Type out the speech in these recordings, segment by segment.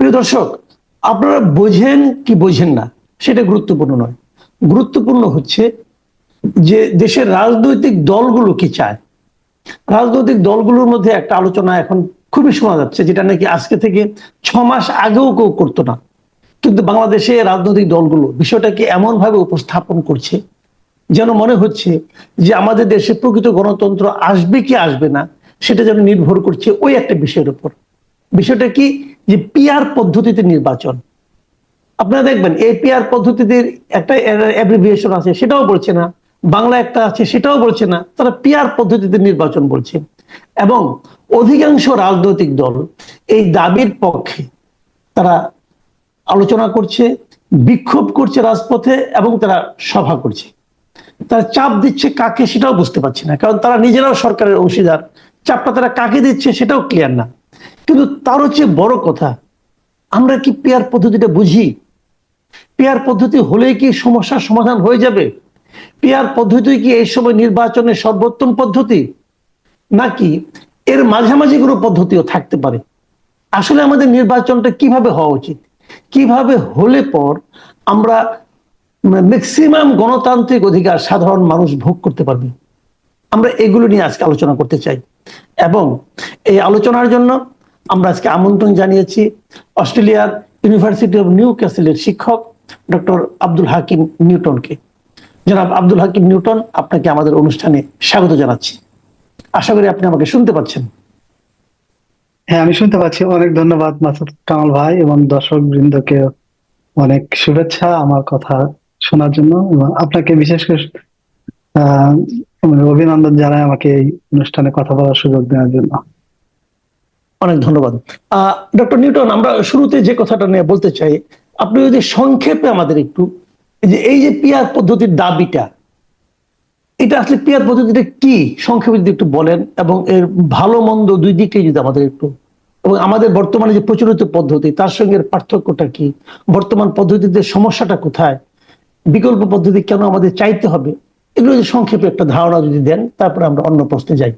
প্রিয় দর্শক, আপনারা বোঝেন কি বোঝেন না সেটা গুরুত্বপূর্ণ নয়। গুরুত্বপূর্ণ হচ্ছে যে দেশের রাজনৈতিক দলগুলো কি চায়। রাজনৈতিক দলগুলোর মধ্যে একটা আলোচনা এখন খুবই শোনা যাচ্ছে, যেটা নাকি আজকে থেকে 6 মাস আগেও কেউ করতো না। কিন্তু বাংলাদেশে রাজনৈতিক দলগুলো বিষয়টাকে এমন ভাবে উপস্থাপন করছে যেন মনে হচ্ছে যে আমাদের দেশে প্রকৃত গণতন্ত্র আসবে কি আসবে না সেটা যেন নির্ভর করছে ওই একটা বিষয়ের উপর। বিষয়টা কি, যে পিআর পদ্ধতিতে নির্বাচন। আপনারা দেখবেন এই পিআর পদ্ধতিতে একটা অ্যাব্রিভিয়েশন আছে, সেটাও বলছে না। বাংলা একটা আছে, সেটাও বলছে না। তারা পিআর পদ্ধতিতে নির্বাচন বলছে। এবং অধিকাংশ রাজনৈতিক দল এই দাবির পক্ষে তারা আলোচনা করছে, বিক্ষোভ করছে রাজপথে, এবং তারা সভা করছে। তারা চাপ দিচ্ছে কাকে সেটাও বুঝতে পারছে না, কারণ তারা নিজেরাও সরকারের অংশীদার। চাপটা তারা কাকে দিচ্ছে সেটাও ক্লিয়ার না। কিন্তু তারও চেয়ে বড় কথা, আমরা কি পিআর পদ্ধতিটা বুঝি? পিআর পদ্ধতি হলেই কি সমস্যার সমাধান হয়ে যাবে? পিআর পদ্ধতি কি এই সময় নির্বাচনের সর্বোত্তম পদ্ধতি, নাকি এর মাঝামাঝি কোনো পদ্ধতিও থাকতে পারে? আসলে আমাদের নির্বাচনটা কিভাবে হওয়া উচিত, কিভাবে হলে পর আমরা ম্যাক্সিমাম গণতান্ত্রিক অধিকার সাধারণ মানুষ ভোগ করতে পারবে, আমরা এগুলো নিয়ে আজকে আলোচনা করতে চাই। এবং এই আলোচনার জন্য আমরা আজকে আমন্ত্রণ জানিয়েছি অস্ট্রেলিয়ার ইউনিভার্সিটি অফ নিউ ক্যাসেলের শিক্ষক ডক্টর আব্দুল হাকিম নিউটনকে। জনাব আব্দুল হাকিম নিউটন, আপনাকে আমাদের অনুষ্ঠানে স্বাগত জানাচ্ছি। আশা করি আপনি আমাকে শুনতে পাচ্ছেন। হ্যাঁ, আমি শুনতে পাচ্ছি। অনেক ধন্যবাদ মাসুদ কামাল ভাই এবং দর্শক বৃন্দকে অনেক শুভেচ্ছা আমার কথা শোনার জন্য, এবং আপনাকে বিশেষ করে আহ অভিনন্দন জানাই আমাকে এই অনুষ্ঠানে কথা বলার সুযোগ দেওয়ার জন্য। অনেক ধন্যবাদ। ডক্টর নিউটন, আমরা শুরুতে যে কথাটা নিয়ে বলতে চাই, আপনি যদি সংক্ষেপে আমাদের একটু এই যে পিআর পদ্ধতির দাবিটা, এটা আসলে পিআর পদ্ধতিটা কি সংক্ষেপে যদি একটু বলেন, এবং এর ভালো মন্দ দুই দিকটাই যদি আমাদের একটু, এবং আমাদের বর্তমানে যে প্রচলিত পদ্ধতি তার সঙ্গে এর পার্থক্যটা কি, বর্তমান পদ্ধতিতে সমস্যাটা কোথায়, বিকল্প পদ্ধতি কেন আমাদের চাইতে হবে, এগুলো যদি সংক্ষেপে একটা ধারণা যদি দেন, তারপরে আমরা অন্য প্রশ্নে যাই।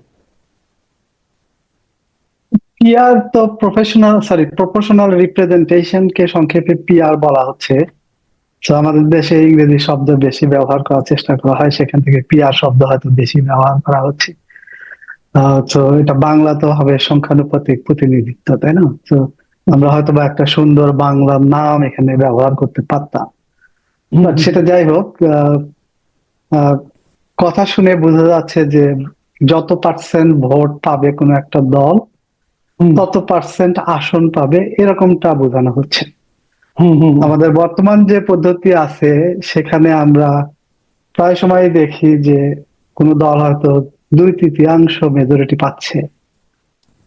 পিআর তো প্রপোর্শনাল রিপ্রেজেন্টেশন কে সংক্ষেপে পিআর বলা হচ্ছে। তো আমাদের দেশে ইংরেজি শব্দ বেশি ব্যবহার করার চেষ্টা করা হয়, সেখান থেকে পিআর শব্দ হয়তো বেশি ব্যবহার করা হচ্ছে। তো এটা বাংলা তো হবে সংখ্যানুপাতিক প্রতিনিধিত্ব, তাই না? তো আমরা হয়তো বা একটা সুন্দর বাংলা নাম এখানে ব্যবহার করতে পারতাম, বাট সেটা যাই হোক। আহ, কথা শুনে বোঝা যাচ্ছে যে যত পার্সেন্ট ভোট পাবে কোনো একটা দল, তত পার্সেন্ট আসন পাবে, এরকমটা বোঝানো হচ্ছে। আমাদের বর্তমান যে পদ্ধতি আছে সেখানে আমরা প্রায় সময় দেখি যে কোনো দল হয়তো 2/3 মেজরিটি পাচ্ছে,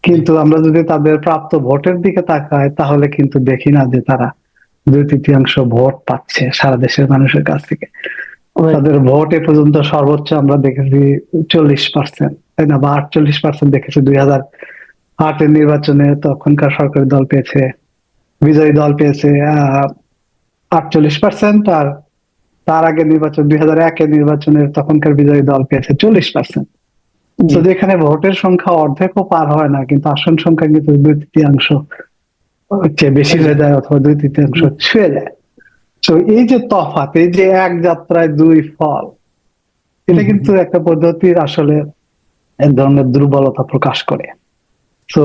কিন্তু আমরা যদি তাদের প্রাপ্ত ভোটের দিকে তাকাই তাহলে কিন্তু দেখি না যে তারা 2/3 ভোট পাচ্ছে সারা দেশের মানুষের কাছ থেকে। তাদের ভোট এ পর্যন্ত সর্বোচ্চ আমরা দেখেছি 40%, তাই না? বা 48% দেখেছি 2008-এর নির্বাচনে। তখনকার সরকারি দল পেয়েছে, বিজয়ী দল পেয়েছে 48%, আর তার আগে নির্বাচন 2001-এর নির্বাচনের তখনকার বিজয়ী দল পেয়েছে 40%। তো যেখানে ভোটের সংখ্যা অর্ধেকও পার হয় না, কিন্তু আসন সংখ্যা কিন্তু 2/3 চেয়ে বেশি হয়ে যায়, অথবা 2/3 ছুঁয়ে যায়। তো এই যে তফাৎ, এই যে এক যাত্রায় দুই ফল, এটা কিন্তু একটা পদ্ধতির আসলে এক ধরনের দুর্বলতা প্রকাশ করে। তো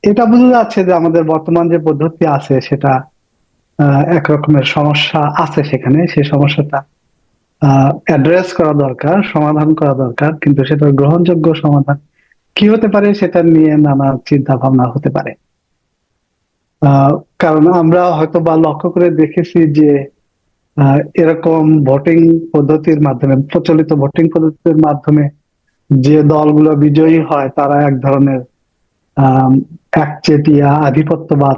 এটা বোঝা যাচ্ছে যে আমাদের বর্তমান যে পদ্ধতি আছে সেটা এক রকমের সমস্যা আছে সেখানে। সেই সমস্যাটা অ্যাড্রেস করা দরকার, সমাধান করা দরকার, কিন্তু সেটা গ্রহণযোগ্য সমাধান কি হতে পারে সেটা নিয়ে নানা চিন্তা ভাবনা হতে পারে। কারণ আমরা হয়তো বা লক্ষ্য করে দেখেছি যে এরকম ভোটিং পদ্ধতির মাধ্যমে, প্রচলিত ভোটিং পদ্ধতির মাধ্যমে যে দলগুলো বিজয়ী হয় তারা এক ধরনের একচেটিয়া আধিপত্যবাদ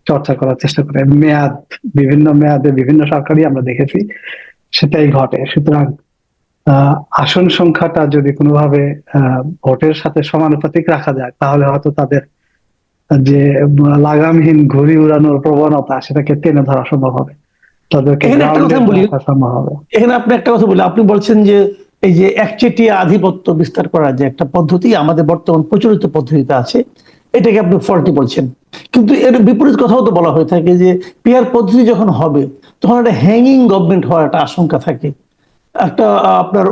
চর্চা করার চেষ্টা করে। বিভিন্ন মেয়াদে বিভিন্ন সরকারই আমরা দেখেছি সেটাই ঘটে। সুতরাং আসন সংখ্যাটা যদি কোনোভাবে ভোটের সাথে সমানুপাতিক রাখা যায় তাহলে হয়তো তাদের যে লাগামহীন ঘুড়ি উড়ানোর প্রবণতা সেটাকে টেনে ধরা সম্ভব হবে, তাদেরকে সম্ভব হবে। এখানে আপনি একটা কথা বলি, আপনি বলছেন যে এই যে একচেটিয়া আধিপত্য বিস্তার করার যে একটা পদ্ধতি আমাদের বর্তমান প্রচলিত পদ্ধতিতে আছে, এটাকে আপনি ফল্টি বলছেন। কিন্তু এর বিপরীত কথাও তো বলা হয়ে থাকে যে পিআর পদ্ধতি যখন হবে তখন একটা হ্যাঙ্গিং গভর্নমেন্ট হওয়ার একটা আশঙ্কা থাকে। একটা আপনার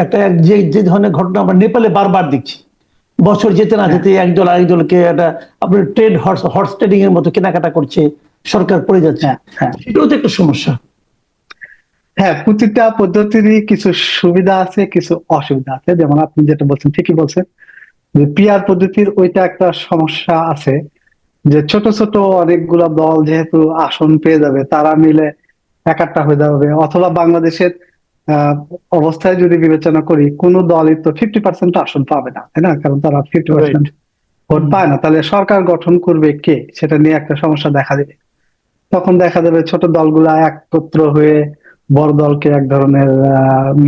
একটা যে যে ধরনের ঘটনা আমরা নেপালে বারবার দেখছি, বছর যেতে না যেতে একদল আরেক দলকে একটা আপনার ট্রেড হর্স হর্স ট্রেডিং এর মতো কেনাকাটা করছে, সরকার পড়ে যাচ্ছে। হ্যাঁ, হ্যাঁ, সেটাও তো একটা সমস্যা। হ্যাঁ, প্রতিটা পদ্ধতিরই কিছু সুবিধা আছে, কিছু অসুবিধা আছে। যেমন আপনি যেটা বলছেন ঠিকই বলছেন, যে পিআর পদ্ধতির ওইটা একটা সমস্যা আছে, যে ছোট ছোট অনেকগুলা দল যেহেতু আসন পেয়ে যাবে, তারা মিলে একাট্টা হয়ে যাবে। অথবা বাংলাদেশের আহ অবস্থায় যদি বিবেচনা করি, কোন দলই তো 50% আসন পাবে না, তাই না? কারণ তারা 50% ভোট পায় না। তাহলে সরকার গঠন করবে কে, সেটা নিয়ে একটা সমস্যা দেখা দেবে। তখন দেখা যাবে ছোট দলগুলা একত্র হয়ে বড় দলকে এক ধরনের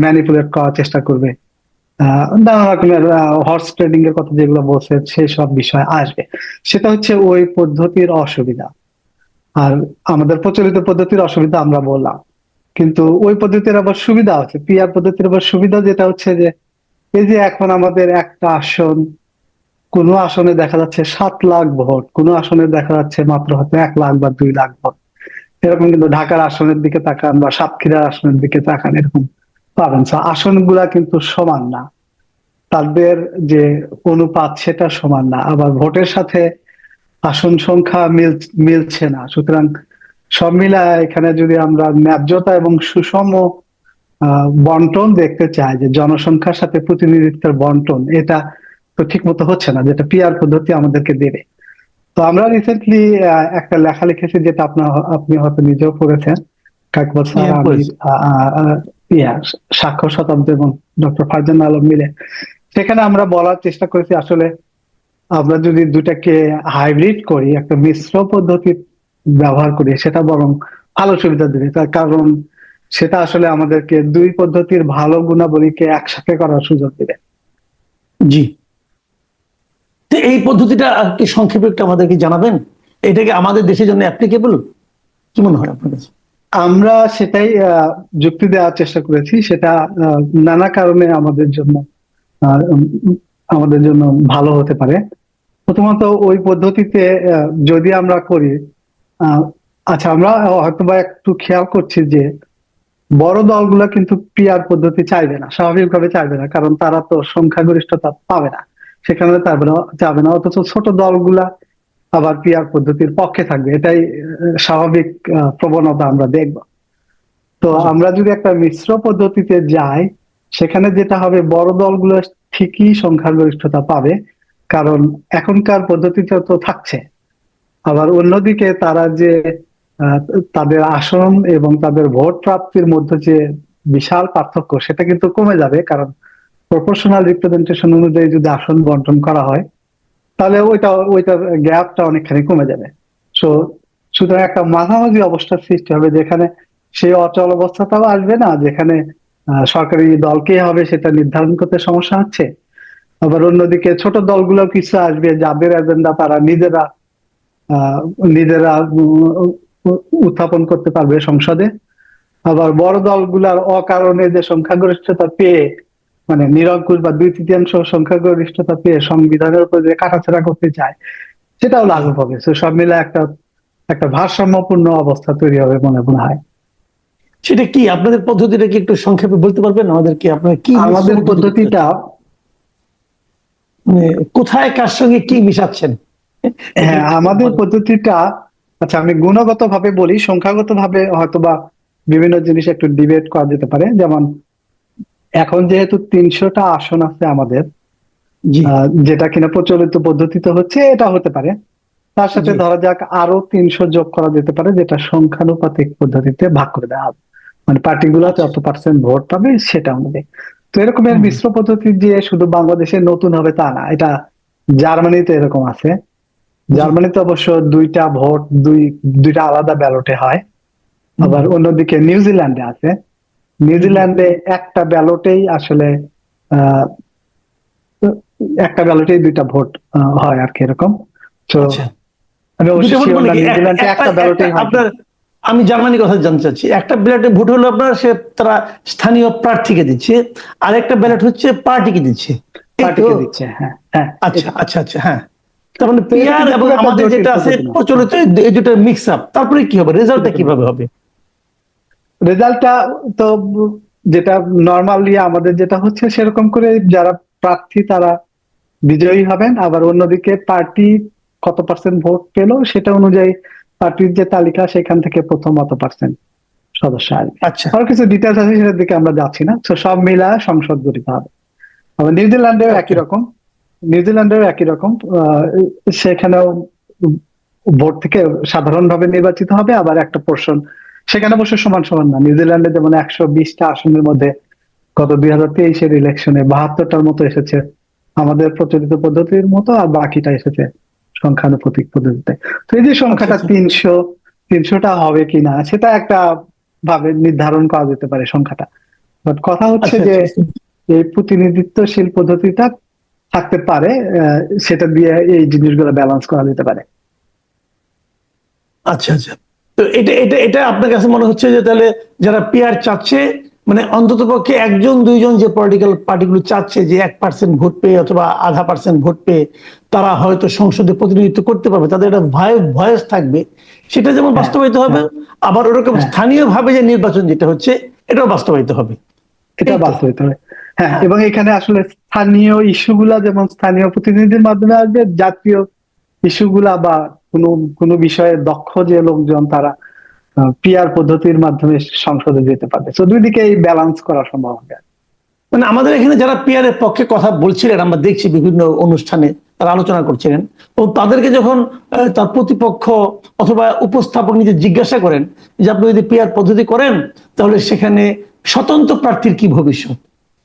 ম্যানিপুলেট করার চেষ্টা করবে। নানা রকমের হর্স ট্রেডিং এর কথা যেগুলো বলছে, সেই সব বিষয় আসবে। সেটা হচ্ছে ওই পদ্ধতির অসুবিধা। আর আমাদের প্রচলিত পদ্ধতির অসুবিধা আমরা বললাম, কিন্তু ওই পদ্ধতির আবার সুবিধা আছে। পিআর পদ্ধতির আবার সুবিধা যেটা হচ্ছে যে, এই যে এখন আমাদের একটা আসন, কোন আসনে দেখা যাচ্ছে 7 লাখ ভোট, কোন আসনে দেখা যাচ্ছে মাত্র হয়তো 1 লাখ বা 2 লাখ ভোট। এরকম কিন্তু ঢাকার আসনের দিকে তাকান বা সাতক্ষীরার আসনের দিকে তাকান, এরকম পাবেন। আসনগুলা কিন্তু সমান না, তাদের যে অনুপাত সেটা সমান না, আবার ভোটের সাথে আসন সংখ্যা মিলছে না। সুতরাং সব মিলায় এখানে যদি আমরা ন্যায্যতা এবং সুষম বন্টন দেখতে চাই, যে জনসংখ্যার সাথে প্রতিনিধিত্বের বন্টন, এটা তো ঠিক মতো হচ্ছে না, যেটা পিআর পদ্ধতি আমাদেরকে দেবে। তো আমরা রিসেন্টলি একটা লেখা লিখেছি, যেটা আপনি হয়তো নিজেও পড়েছেন, কাকবাল স্যার, হ্যাঁ, আমি, বলেছি। ইয়া স্বাক্ষর শতাব্দী এবং ডক্টর ফারজান আলম মিলে। সেখানে আমরা বলার চেষ্টা করেছি, আসলে আমরা যদি দুটাকে হাইব্রিড করি, একটা মিশ্র পদ্ধতি ব্যবহার করি, সেটা বরং ভালো সুবিধা দেবে। তার কারণ সেটা আসলে আমাদেরকে দুই পদ্ধতির ভালো গুণাবলীকে একসাথে করার সুযোগ দেবে। জি। তো এই পদ্ধতিটা কি সংক্ষেপে একটু আমাদেরকে জানাবেন? এটা কি আমাদের দেশের জন্য অ্যাপ্লিকেবল? কি মনে হয় আপনার কাছে? আমরা সেটাই যুক্তি দেওয়ার চেষ্টা করেছি। সেটা নানা কারণে উম, আমাদের জন্য ভালো হতে পারে। প্রথমত, ওই পদ্ধতিতে যদি আমরা করি, আহ, আচ্ছা, আমরা হয়তোবা একটু খেয়াল করছি যে বড় দলগুলা কিন্তু পিআর পদ্ধতি চাইবে না, স্বাভাবিকভাবে চাইবে না, কারণ তারা তো সংখ্যাগরিষ্ঠতা পাবে না, সেখানে চাবে না। অথচ ছোট দলগুলা আবার পিআর পদ্ধতির পক্ষে থাকবে। এটাই স্বাভাবিক প্রবণতা আমরা দেখব। তো জি। আমরা যদি একটা মিশ্র পদ্ধতিতে যাই, সেখানে যেটা হবে, বড় দলগুলো ঠিকই সংখ্যাগরিষ্ঠতা পাবে, কারণ এখনকার পদ্ধতিতে তো থাকছে। আবার অন্যদিকে তারা যে আহ, তাদের আসন এবং তাদের ভোট প্রাপ্তির মধ্যে যে বিশাল পার্থক্য, সেটা কিন্তু কমে যাবে, কারণ প্রপোর্শনাল রিপ্রেজেন্টেশন অনুযায়ী যদি আসন বন্টন করা হয়, তাহলে ওইটার গ্যাপটা অনেকখানি কমে যাবে। সো সুতরাং একটা মাঝামাঝি অবস্থার সৃষ্টি হবে, যেখানে সেই অচল অবস্থাটাও আসবে না, যেখানে সরকারি দলকে হবে সেটা নির্ধারণ করতে সমস্যা হচ্ছে। আবার অন্যদিকে ছোট দলগুলো কিছু আসবে, যাদের এজেন্ডা তারা নিজেরা আহ নিজেরা উত্থাপন করতে পারবে সংসদে। আবার বড় দলগুলার অকারণে যে সংখ্যাগরিষ্ঠতা পেয়ে, মানে নিরঙ্কুশ বা 2/3 সংখ্যাগরিষ্ঠতা পেয়ে সংবিধানের উপর যে কাটাছেড়া করতে চায়, সেটাও লাঘব হবে। তো সব মিলে একটা একটা ভারসাম্যপূর্ণ অবস্থা তৈরি হবে মনে হয়। সেটা কি আপনাদের পদ্ধতিটা কি একটু সংক্ষেপে বলতে পারবেন আমাদেরকে? আপনারা কি মিশ্র আমাদের পদ্ধতি করতে পদ্ধতিটা, চাচ্ছেন? মানে কোথায় কার সঙ্গে কি মিশাচ্ছেন? এটা হ্যাঁ, একটু আমাদের বলেন। পদ্ধতিটা, আচ্ছা আমি গুণগত ভাবে বলি। সংখ্যাগত ভাবে হয়তোবা বিভিন্ন জিনিস একটু ডিবেট করা যেতে পারে। যেমন এখন যেহেতু 300টা আসন আছে আমাদের, জি। যেটা কিনা প্রচলিত পদ্ধতিতে হচ্ছে, এটা হতে পারে। তার সাথে জি। ধরা যাক আরো 300 যোগ করা যেতে পারে, যেটা সংখ্যানুপাতিক পদ্ধতিতে ভাগ করে দেওয়া হবে, মানে পার্টিকুলার আচ্ছা। যত পার্সেন্ট ভোট পাবে সেটা অনুযায়ী। তো এরকমের হুম। মিশ্র পদ্ধতি দিয়ে শুধু বাংলাদেশে নতুন হবে তা না, এটা জার্মানিতে এরকম আছে। জি। জার্মানিতে অবশ্য দুইটা আলাদা ব্যালটে হয়। হুম। আবার অন্যদিকে নিউজিল্যান্ডে আছে। হুম। নিউজিল্যান্ডে একটা ব্যালটেই আসলে আহ একটা ব্যালটেই দুইটা ভোট হয় আর কি, এরকম। তো আচ্ছা। আমি অবশ্য দুটো ভোট শিওর মানে না কি নিউজিল্যান্ডে একটা একটা একটা ব্যালটেই হয় আপনার, কিনা। আমি জার্মানির কথা জানতে চাচ্ছি। একটা ব্যালটে ভোট হলো আপনার সে তারা স্থানীয় প্রার্থীকে দিচ্ছে, আর একটা ব্যালট হচ্ছে পার্টিকে দিচ্ছে, এই তো? পার্টিকে দিচ্ছে, হ্যাঁ, হ্যাঁ, আচ্ছা, এটা। আচ্ছা, আচ্ছা, হ্যাঁ। তার মানে তো এটা পিআর কিন্তু এবং খুব একটা আমাদের জটিল যেটা আছে পদ্ধতি না। প্রচলিত এই দুটো মিক্স আপ, তারপরে কি হবে, রেজাল্টটা কিভাবে হবে? রেজাল্টটা তো যেটা নর্মালি আমাদের যেটা হচ্ছে সেরকম করে যারা প্রার্থী তারা বিজয়ী হবেন, আবার অন্যদিকে পার্টি কত পার্সেন্ট ভোট পেলো সেটা অনুযায়ী পার্টির যে তালিকা সেখান থেকে প্রথম অত পার্সেন্ট সদস্য আসবে। আচ্ছা আর কিছু ডিটেলস আছে সেটার দিকে আমরা যাচ্ছি না, তো সব মিলা সংসদ গঠিত হবে। আবার নিউজিল্যান্ডেও একই ওকে রকম, নিউজিল্যান্ডেও একই রকম, সেখানেও ভোট থেকে সাধারণভাবে নির্বাচিত হবে, আবার একটা পোর্শন সেখানে বসে সমান সমান না। নিউজিল্যান্ডে যেমন 120টা আসনের মধ্যে গত 2023-এর ইলেকশনে 72টার মতো এসেছে আমাদের প্রচলিত পদ্ধতির মতো, আর বাকিটা এসেছে সংখ্যানুপাতিক পদ্ধতিতে। তো এই যে আচ্ছা সংখ্যাটা আচ্ছা 300টা হবে কিনা সেটা একটা ভাবে নির্ধারণ করা যেতে পারে সংখ্যাটা। বাট কথা হচ্ছে আচ্ছা যে আচ্ছা এই প্রতিনিধিত্বশীল পদ্ধতিটা থাকতে পারে, সেটা দিয়ে এই জিনিসগুলো ব্যালেন্স করা যেতে পারে। আচ্ছা আচ্ছা। তো এটা এটা এটা আপনার কাছে মনে হচ্ছে যে তাহলে যারা পিআর চাচ্ছে, মানে অন্তত পক্ষে একজন দুইজন যে পলিটিক্যাল পার্টিগুলো চাচ্ছে যে 1% ভোট পেয়ে অথবা 0.5% ভোট পেয়ে তারা হয়তো সংসদে প্রতিনিধিত্ব করতে পারবে, তাদের একটা ভয়েস থাকবে, সেটা যেমন হ্যাঁ, বাস্তবায়িত হবে, হ্যাঁ, আবার ওরকম হ্যাঁ, স্থানীয়ভাবে যে নির্বাচন যেটা হচ্ছে এটাও বাস্তবায়িত হবে। এটা এই তো। বাস্তবিক হবে। হ্যাঁ, হ্যাঁ এবং এখানে আসলে স্থানীয় ইস্যুগুলা যেমন স্থানীয় প্রতিনিধির মাধ্যমে আসবে, জাতীয় ইস্যুগুলা বা কোনো কোনো বিষয়ে দক্ষ যে লোকজন তারা পিআর পদ্ধতির মাধ্যমে সংসদে যেতে পারবে। তো দুই দিকে এই ব্যালেন্স করা সম্ভব হবে। মানে আমাদের এখানে যারা পিআর এর পক্ষে কথা বলছিলেন আমরা দেখছি বিভিন্ন অনুষ্ঠানে তারা আলোচনা করছিলেন, এবং তাদেরকে যখন তার প্রতিপক্ষ অথবা উপস্থাপক নিজে জিজ্ঞাসা করেন যে আপনি যদি পিআর পদ্ধতি করেন তাহলে সেখানে স্বতন্ত্র প্রার্থীর কি ভবিষ্যৎ,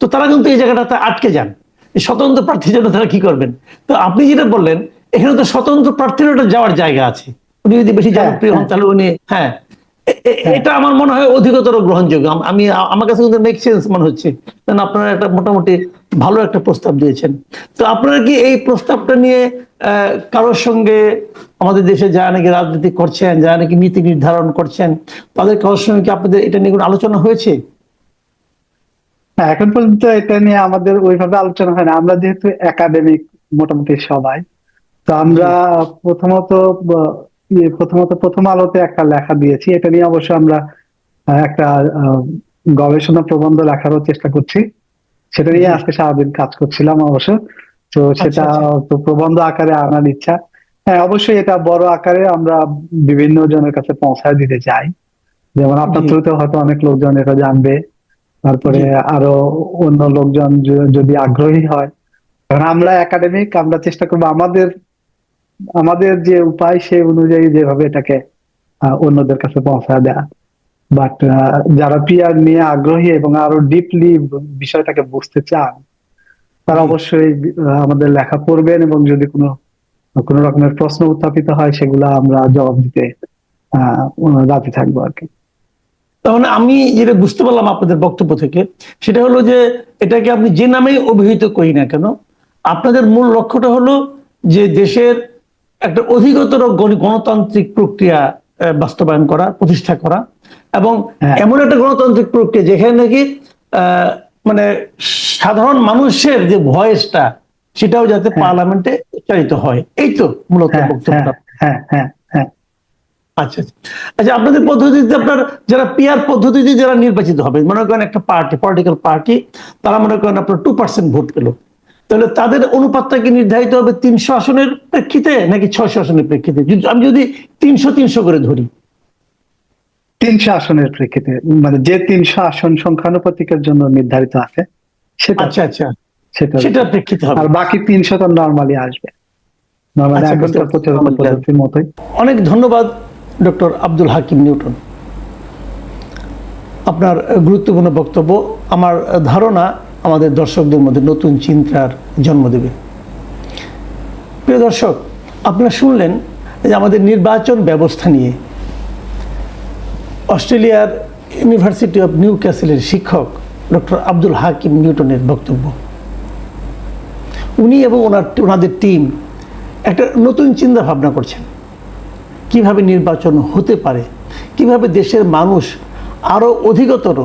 তো তারা কিন্তু এই জায়গাটাতে আটকে যান, এই স্বতন্ত্র প্রার্থীর জন্য তারা কি করবেন। তো আপনি যেটা বললেন এখানে তো স্বতন্ত্র প্রার্থীর একটা যাওয়ার জায়গা আছে, উনি যদি বেশি হ্যাঁ, জনপ্রিয় হন হ্যাঁ, তাহলে উনি, হ্যাঁ হ্যাঁ, এটা আমার মনে হয় অধিকতর গ্রহণযোগ্য। আমি আমার কাছে কিন্তু মেক সেন্স মনে হচ্ছে, কারণ আপনারা একটা মোটামুটি ভালো একটা প্রস্তাব দিয়েছেন। তো আপনারা কি এই প্রস্তাবটা নিয়ে কারোর সঙ্গে, আমাদের দেশে যারা নাকি রাজনীতি করছেন, যারা নাকি নীতি নির্ধারণ করছেন, তাদের কারোর সঙ্গে কি আপনাদের এটা নিয়ে কোনো আলোচনা হয়েছে? হ্যাঁ, এখন পর্যন্ত এটা নিয়ে আমাদের ওইভাবে আলোচনা হয় না। আমরা যেহেতু একাডেমিক মোটামুটি সবাই, তো জি আমরা প্রথমত প্রথম আলোতে একটা লেখা দিয়েছি এটা নিয়ে। অবশ্য আমরা একটা আহ, গবেষণা প্রবন্ধ লেখারও চেষ্টা করছি, সেটা নিয়ে জি। আজকে সারাদিন কাজ করছিলাম অবশ্য। তো আচ্ছা সেটা আচ্ছা তো প্রবন্ধ আকারে আনার ইচ্ছা। হ্যাঁ, অবশ্যই এটা বড় আকারে আমরা বিভিন্ন জনের কাছে পৌঁছায় দিতে চাই। যেমন আপনার জি থ্রুতে হয়তো অনেক লোকজন এটা জানবে, তারপরে জি আরো অন্য লোকজন যদি আগ্রহী হয়। কারণ আমরা একাডেমিক, আমরা চেষ্টা করবো আমাদের আমাদের যে উপায় সেই অনুযায়ী যেভাবে এটাকে অন্যদের কাছে পৌঁছায় দেয়া। বাট যারা পিআর নিয়ে আগ্রহী এবং আরো ডিপলি বিষয়টাকে বুঝতে চান তারা জি। অবশ্যই আমাদের লেখা পড়বেন, এবং যদি কোনো কোনো রকমের প্রশ্ন উত্থাপিত হয় সেগুলা আমরা জবাব দিতে রাজি থাকবো আর কি। তার মানে আমি যেটা বুঝতে পারলাম আপনাদের বক্তব্য থেকে, সেটা হলো যে এটাকে আপনি যে নামেই অভিহিত করি না কেন, আপনাদের মূল লক্ষ্যটা হলো যে দেশের একটা অধিকতর গণতান্ত্রিক প্রক্রিয়া বাস্তবায়ন করা, প্রতিষ্ঠা করা, এবং হ্যাঁ, এমন একটা গণতান্ত্রিক প্রক্রিয়া যেখানে নাকি আহ, মানে সাধারণ মানুষের যে ভয়েসটা সেটাও যাতে হ্যাঁ, পার্লামেন্টে উচ্চারিত হয়, এই তো মূলত হ্যাঁ, হ্যাঁ, বক্তব্যটা। হ্যাঁ, হ্যাঁ, হ্যাঁ, আচ্ছা আচ্ছা। আচ্ছা, আপনাদের পদ্ধতিতে আপনার যারা পিআর পদ্ধতিতে যারা নির্বাচিত হবে, মনে করেন একটা পার্টি, পলিটিক্যাল পার্টি, তারা মনে করেন আপনার 2% ভোট পেল, তাহলে তাদের অনুপাতটা কি নির্ধারিত হবে 300 আসনের প্রেক্ষিতে নাকি 600 আসনের প্রেক্ষিতে? আমি যদি 300 করে ধরি। 300 আসনের প্রেক্ষিতে, মানে যে 300 আসন সংখ্যানুপাতিকের জন্য নির্ধারিত আছে সেটা আচ্ছা আচ্ছা, সেটার সেটার উপর। প্রেক্ষিতে হবে। আর বাকি 300 তো নর্মালি আসবে, নর্মালি আচ্ছা, বুঝতে এখনকার পারছি। প্রচলিত পদ্ধতির মতোই। অনেক ধন্যবাদ ডক্টর আব্দুল হাকিম নিউটন, আপনার গুরুত্বপূর্ণ বক্তব্য আমার ধারণা আমাদের দর্শকদের মধ্যে নতুন চিন্তার জন্ম দেবে। প্রিয় দর্শক, আপনারা শুনলেন যে আমাদের নির্বাচন ব্যবস্থা নিয়ে অস্ট্রেলিয়ার ইউনিভার্সিটি অফ নিউ ক্যাসেলের শিক্ষক ডক্টর আব্দুল হাকিম নিউটনের বক্তব্য। উনি এবং ওনাদের টিম একটা নতুন চিন্তা ভাবনা করছেন, কিভাবে নির্বাচন হতে পারে, কিভাবে দেশের মানুষ আরও অধিকতর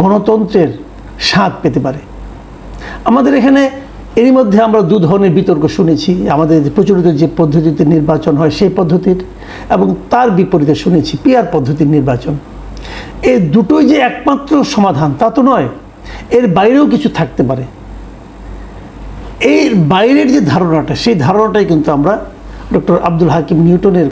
গণতন্ত্রের স্বাদ পেতে পারে। আমাদের এখানে এরই মধ্যে আমরা দু ধরনের বিতর্ক শুনেছি, আমাদের যে প্রচলিত যে পদ্ধতিতে নির্বাচন হয় সেই পদ্ধতির, এবং তার বিপরীতে শুনেছি পিআর পদ্ধতির নির্বাচন। এই দুটোই যে একমাত্র সমাধান তা তো নয়, এর বাইরেও কিছু থাকতে পারে। এর বাইরের যে ধারণাটা, সেই ধারণাটাই কিন্তু আমরা ডক্টর আব্দুল হাকিম নিউটনের